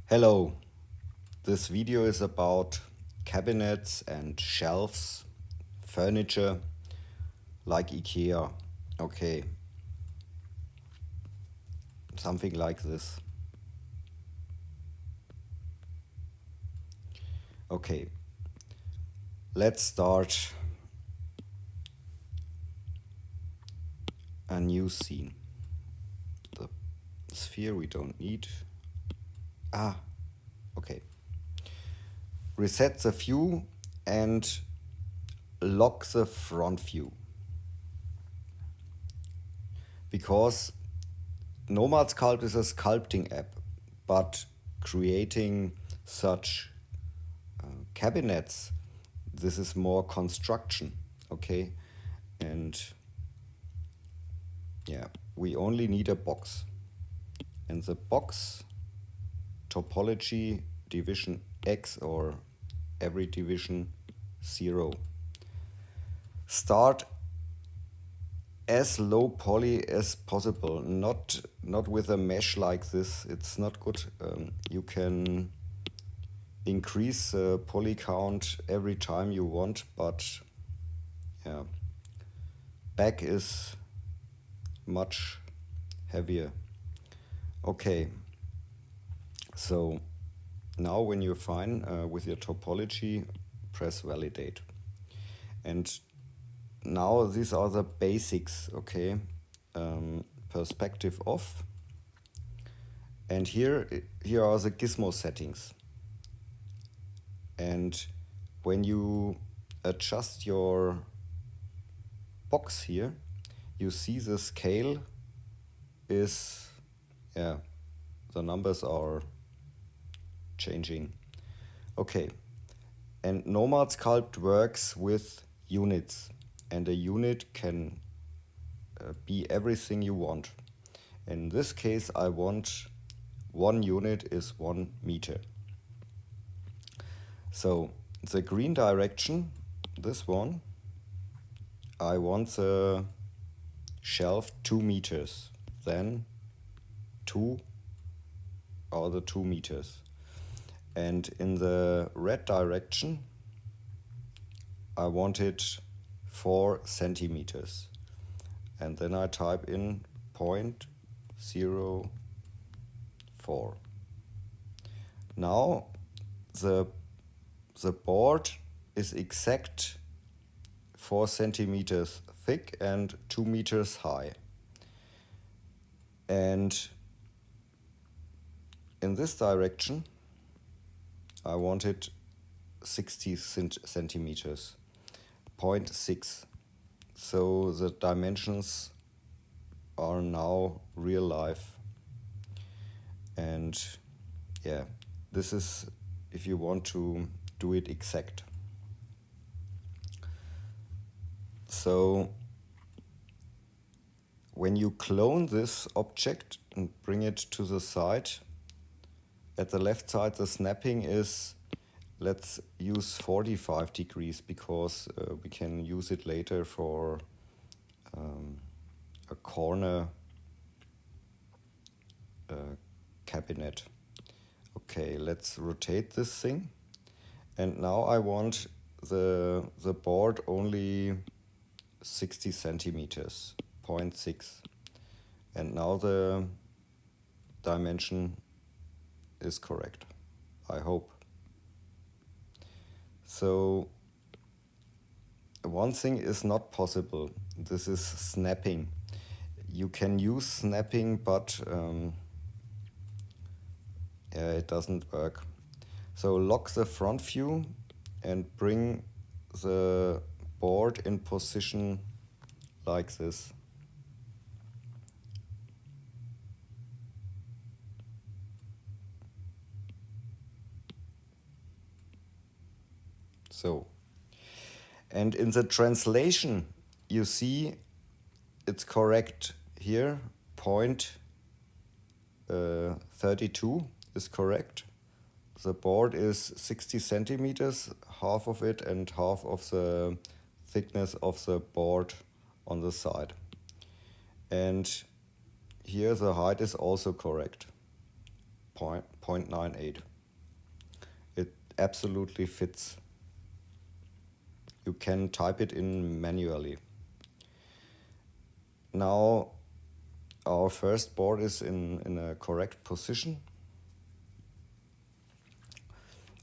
Hello, this video is about cabinets and shelves, furniture like IKEA. Okay, something like this. Okay, let's start a new scene. The sphere we don't need. Okay. Reset the view and lock the front view. Because Nomad Sculpt is a sculpting app, but creating such cabinets, this is more construction, okay? And yeah, we only need a box. And the box topology division X or every division 0. Start as low poly as possible, not with a mesh like this. It's not good. You can increase the poly count every time you want, but yeah, back is much heavier. Okay, so now when you're fine with your topology, press validate. And now these are the basics, okay? Perspective off. And here are the gizmo settings. And when you adjust your box here, you see the scale is, the numbers are changing. Okay, and Nomad Sculpt works with units, and a unit can be everything you want. In this case, I want 1 unit is 1 meter. So the green direction, this one, I want the shelf 2 meters. Then 2 are the 2 meters. And in the red direction, I want it 4 centimeters. And then I type in 0.04. Now the board is exact 4 centimeters thick and 2 meters high. And in this direction, I want it 60 centimeters, 0.6. So the dimensions are now real life. And yeah, this is if you want to do it exact. So when you clone this object and bring it to the side, at the left side the snapping is, let's use 45 degrees because we can use it later for a corner cabinet. Okay, let's rotate this thing. And now I want the board only 60 centimeters, 0.6. And now the dimension is correct, I hope. So one thing is not possible. This is snapping. You can use snapping, but it doesn't work. So lock the front view and bring the board in position like this. So, and in the translation, you see it's correct here. 0.32 is correct. The board is 60 centimeters, half of it and half of the thickness of the board on the side. And here the height is also correct, 0.98. It absolutely fits. You can type it in manually. Now our first board is in a correct position.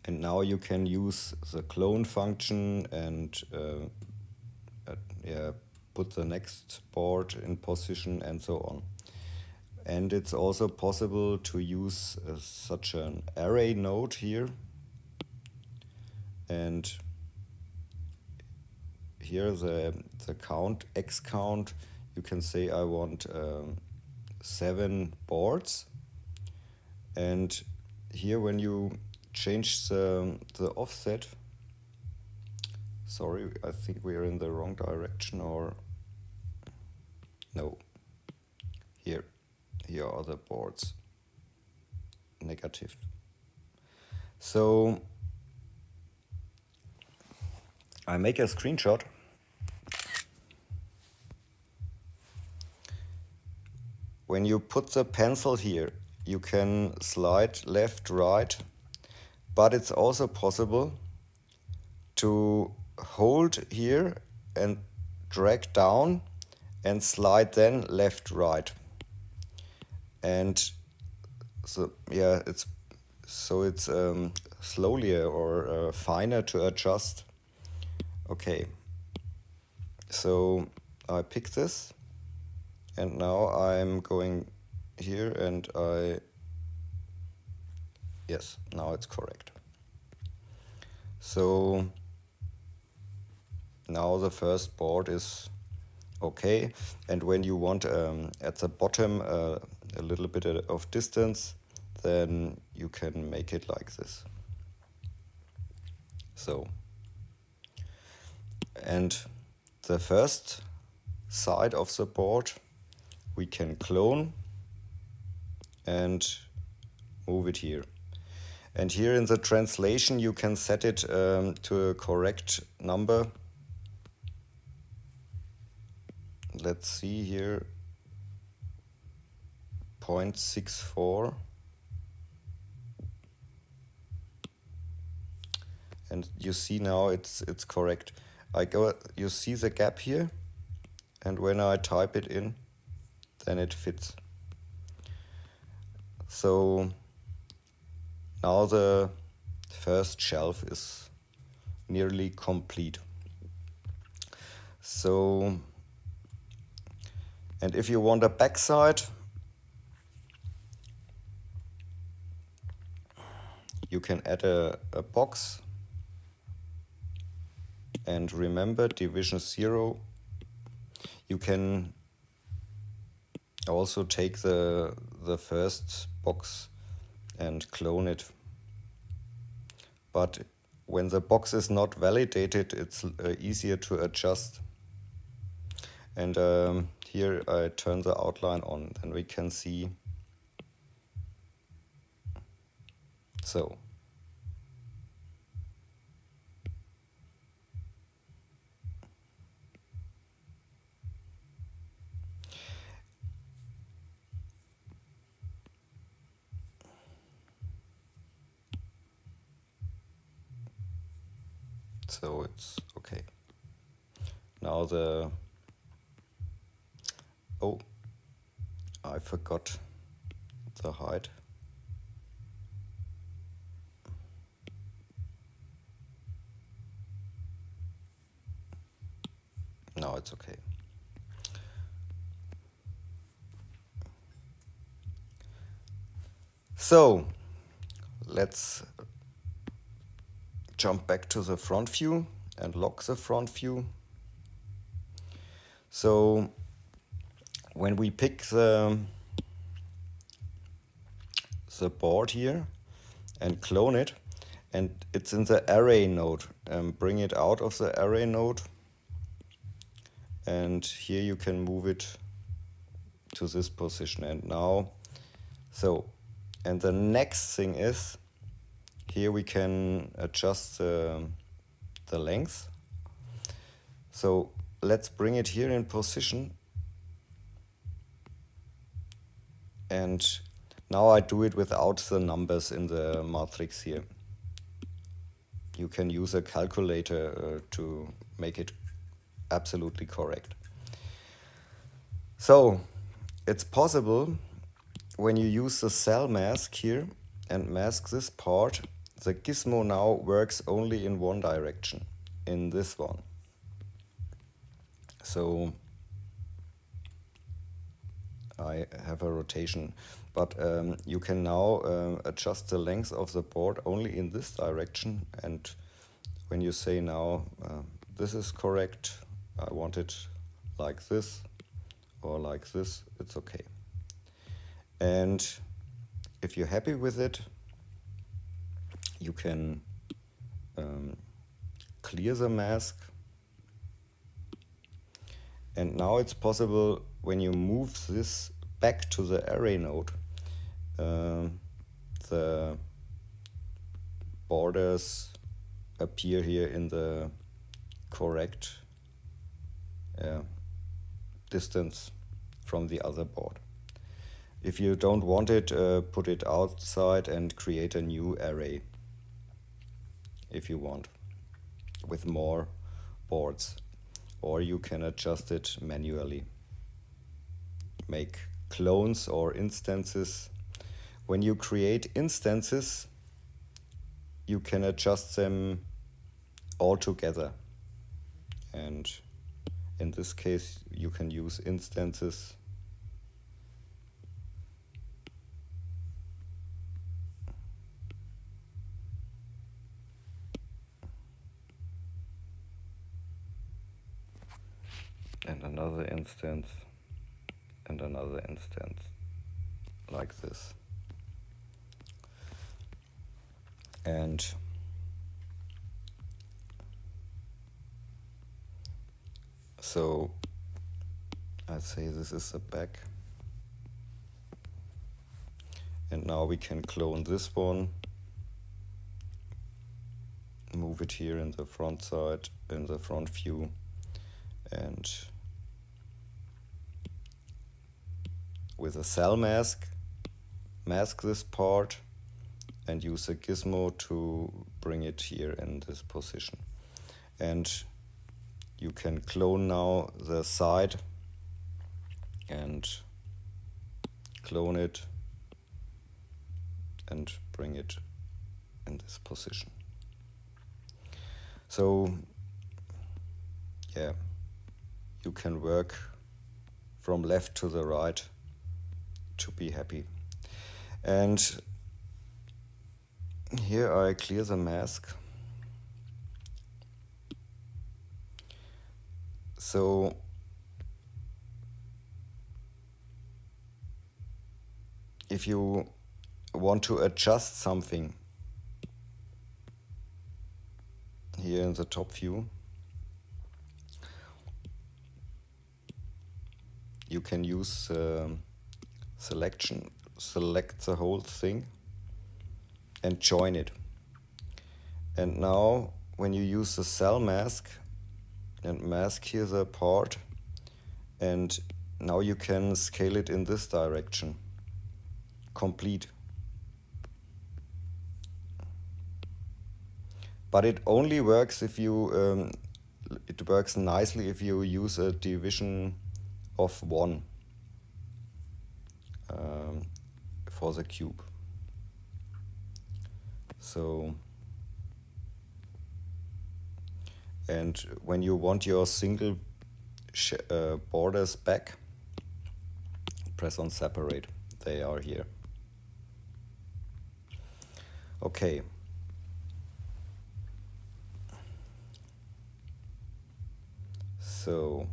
And now you can use the clone function and put the next board in position and so on. And it's also possible to use such an array node here. And here the count, X count, you can say I want 7 boards. And here when you change the offset, sorry, I think we are in the wrong direction, or no, here are the boards, negative. So I make a screenshot. When you put the pencil here, you can slide left, right, but it's also possible to hold here and drag down and slide then left, right. And so yeah, it's slowly or finer to adjust. Okay, so I pick this, and now I'm going here, and yes, now it's correct. So now the first board is okay, and when you want at the bottom a little bit of distance, then you can make it like this. So, and the first side of the board we can clone and move it here. And here in the translation you can set it to a correct number. Let's see here, 0.64. And you see now it's correct. You see the gap here, and when I type it in, then it fits. So now the first shelf is nearly complete. So, and if you want a backside, you can add a box. And remember, division 0. You can also take the first box and clone it. But when the box is not validated, it's easier to adjust. And here I turn the outline on, and we can see. So. So it's okay. Now oh, I forgot the height. Now it's okay. So let's jump back to the front view and lock the front view. So when we pick the board here and clone it, and it's in the array node, bring it out of the array node, and here you can move it to this position. And now, so, and the next thing is, here we can adjust the length. So let's bring it here in position. And Now I do it without the numbers in the matrix here. You can use a calculator to make it absolutely correct. So it's possible when you use the cell mask here and mask this part, the gizmo now works only in one direction, in this one. So I have a rotation, but you can now adjust the length of the board only in this direction, and when you say now this is correct, I want it like this or like this, it's okay. And if you're happy with it, you can clear the mask. And now it's possible when you move this back to the array node, the borders appear here in the correct distance from the other board. If you don't want it, put it outside and create a new array if you want, with more boards. Or you can adjust it manually. Make clones or instances. When you create instances, you can adjust them all together. And in this case, you can use instances. And another instance, and another instance, like this. And so I'd say this is the back. And now we can clone this one, move it here in the front side, in the front view, and with a cell mask, mask this part and use a gizmo to bring it here in this position. And you can clone now the side and clone it and bring it in this position. So yeah, you can work from left to the right to be happy. And here I clear the mask. So if you want to adjust something here in the top view, you can use selection, select the whole thing and join it. And now when you use the cell mask and mask here the part, and now you can scale it in this direction, complete. But it only works if you, it works nicely if you use a division of 1 for the cube. So, and when you want your single borders back, press on separate. They are here. Okay. So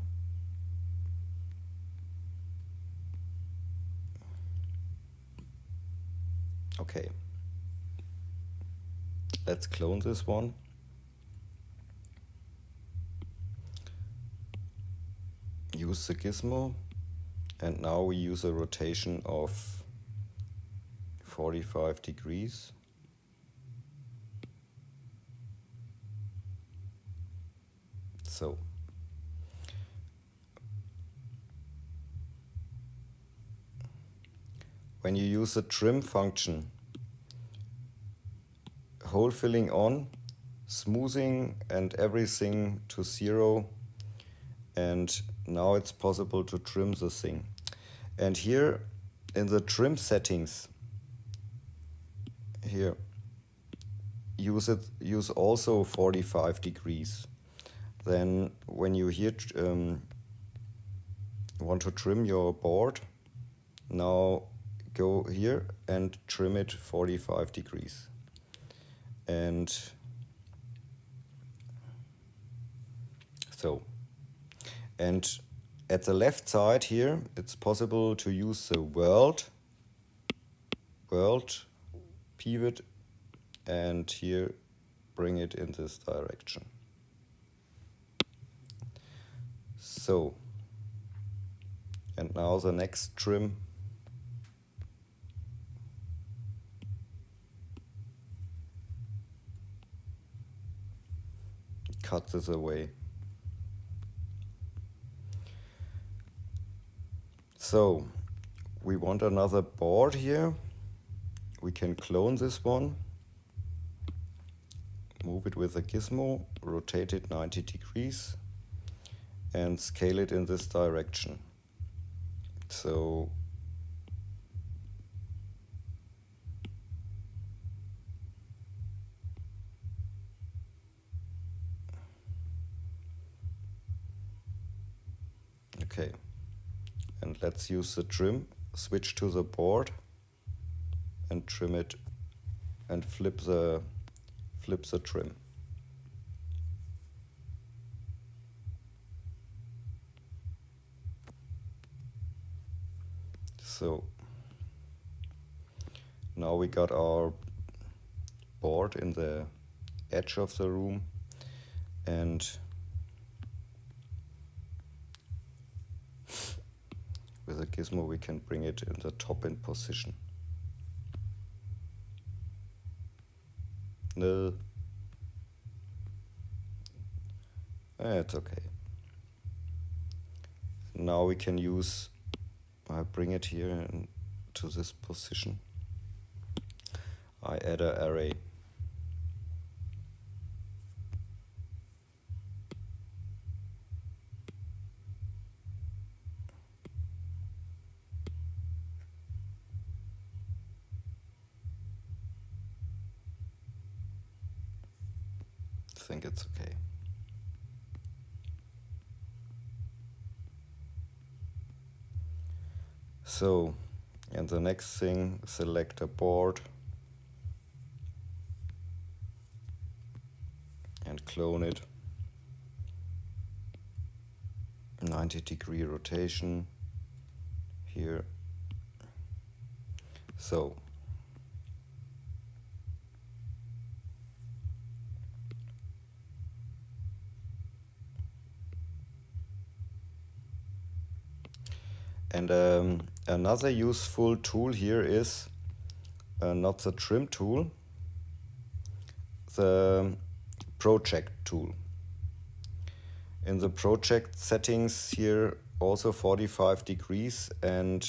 okay, let's clone this one. Use the gizmo, and now we use a rotation of 45 degrees. So when you use the trim function, hole filling on, smoothing and everything to 0, and now it's possible to trim the thing. And here in the trim settings, here use also 45 degrees. Then when you here want to trim your board, now go here and trim it 45 degrees. And so, and at the left side here, it's possible to use the world pivot, and here bring it in this direction. So, and now the next trim. Cut this away. So, we want another board here. We can clone this one. Move it with a gizmo, rotate it 90 degrees, and scale it in this direction. So, okay, and let's use the trim, switch to the board and trim it and flip the trim. So now we got our board in the edge of the room, and with a gizmo we can bring it in the top end position. No, it's okay. Now we can use, I bring it here to this position. I add an array. I think it's okay. So, and the next thing, select a board and clone it. 90-degree rotation here. So, and another useful tool here is not the trim tool, the project tool. In the project settings here also 45 degrees, and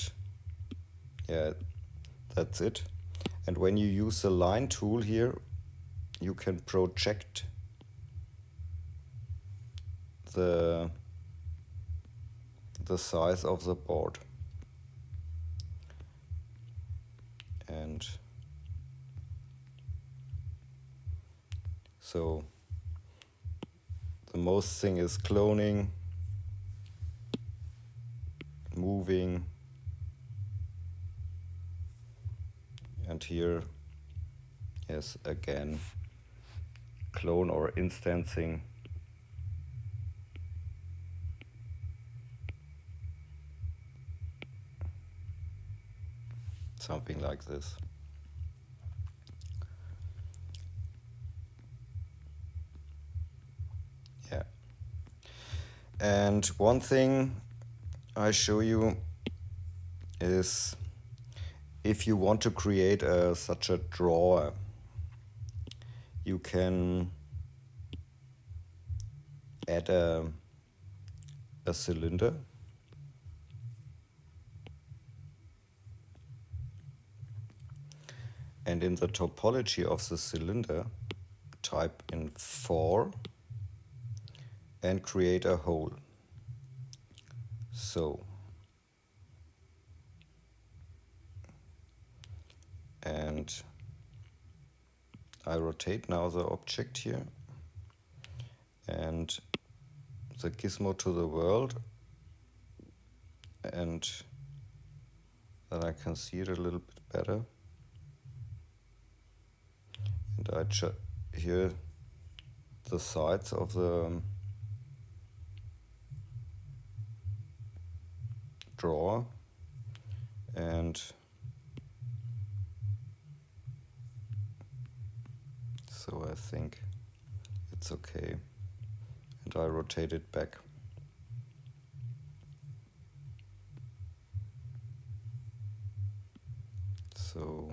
yeah, that's it. And when you use the line tool here, you can project the size of the board. And so the most thing is cloning, moving, and here, yes, again, clone or instancing. Something like this. Yeah. And one thing I show you is if you want to create such a drawer, you can add a cylinder. And in the topology of the cylinder, type in 4 and create a hole. So, and I rotate now the object here and the gizmo to the world, and then I can see it a little bit better. And I here the sides of the drawer, and so I think it's okay, and I rotate it back. So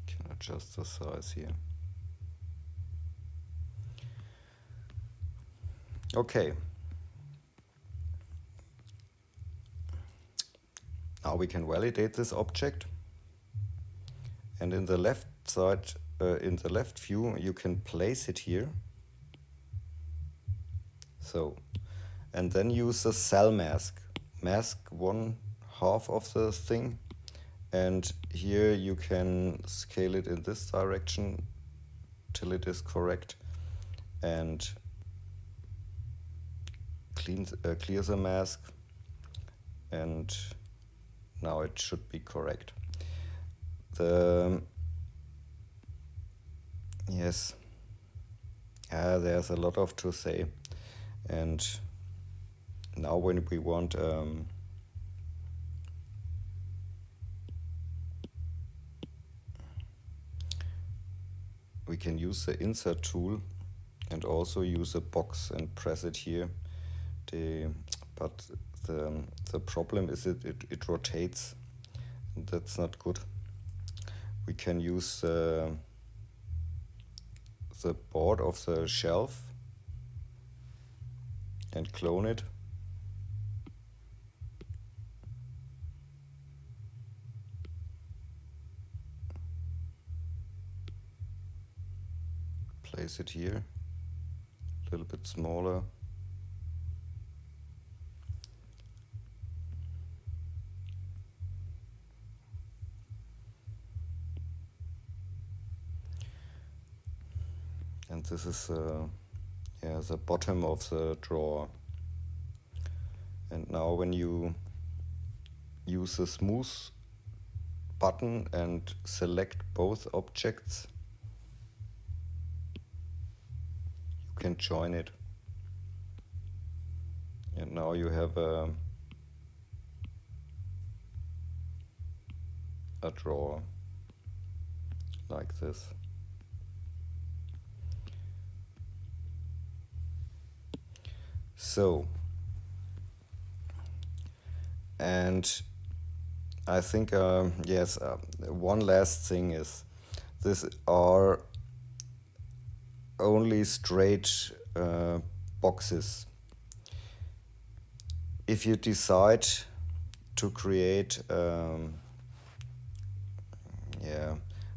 can adjust the size here. Okay. Now we can validate this object, and in the left side, in the left view, you can place it here. So, and then use the cell mask. Mask 1/2 of the thing, and here you can scale it in this direction till it is correct, and clear the mask, and now it should be correct. Yes, there's a lot of to say, and now when we want we can use the insert tool and also use a box and press it here. But the problem is it rotates. That's not good. We can use the board of the shelf and clone it. Place it here, a little bit smaller. And this is the bottom of the drawer. And now when you use the smooth button and select both objects, you can join it. And now you have a drawer like this. So, and I think, one last thing is, these are only straight boxes. If you decide to create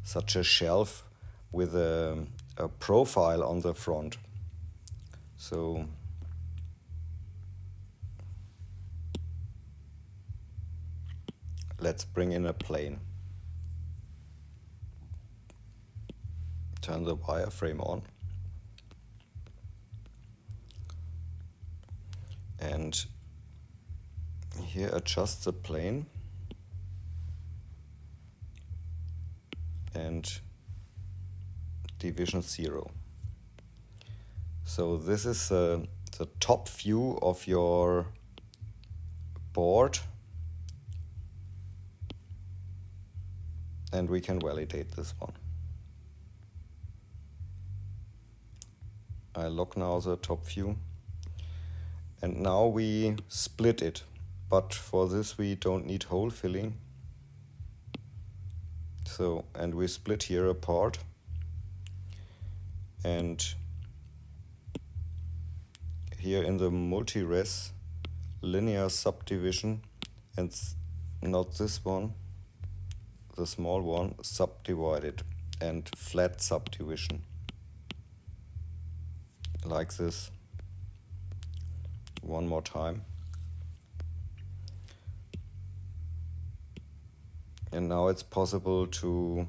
such a shelf with a profile on the front, so let's bring in a plane. Turn the wireframe on. And here adjust the plane. And division 0. So this is the top view of your board. And we can validate this one. I lock now the top view. And now we split it. But for this we don't need hole filling. So, and we split here apart, and here in the multi-res linear subdivision, and not this one, the small one, subdivided, and flat subdivision like this. One more time. And now it's possible to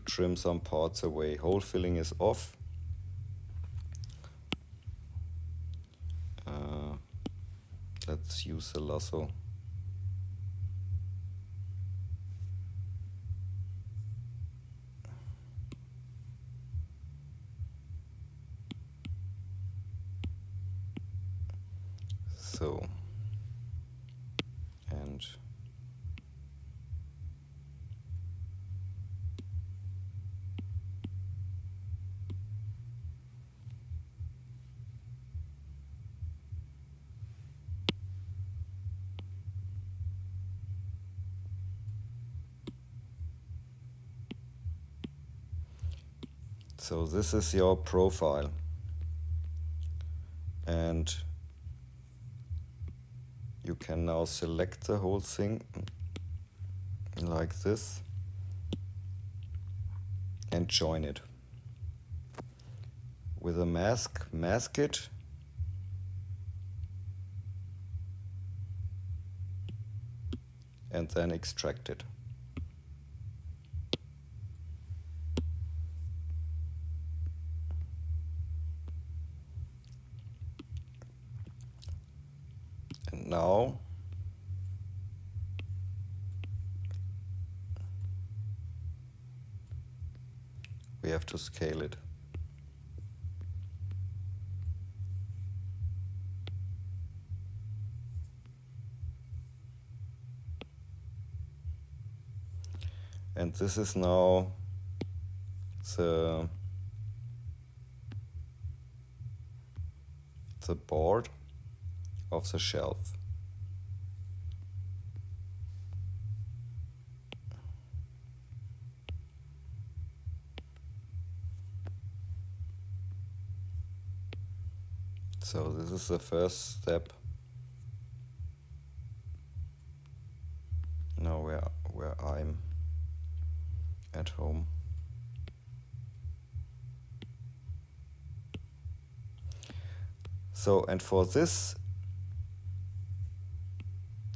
trim some parts away. Hole filling is off. Let's use a lasso. So, and so this is your profile, and you can now select the whole thing like this and join it. With a mask it, and then extract it. And now we have to scale it. And this is now the board of the shelf. So this is the first step. Now where I'm at home. So, and for this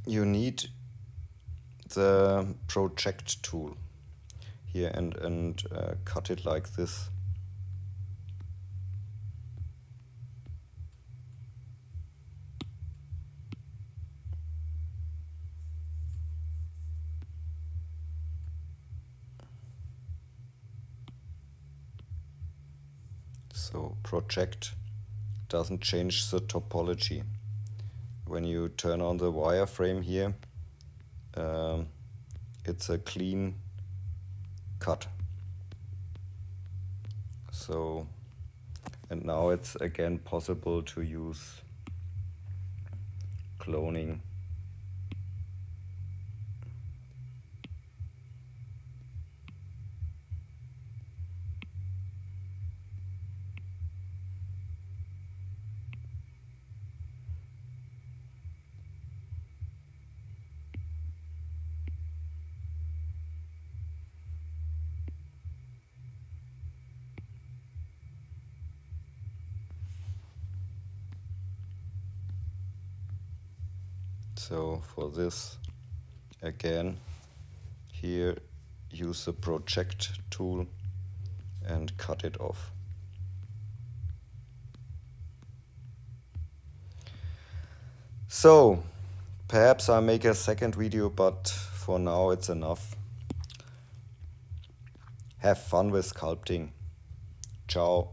you need the project tool here, and cut it like this. So project doesn't change the topology. When you turn on the wireframe here, it's a clean cut. So, and now it's again possible to use cloning. So for this, again, here use the project tool and cut it off. So perhaps I make a second video, but for now it's enough. Have fun with sculpting. Ciao.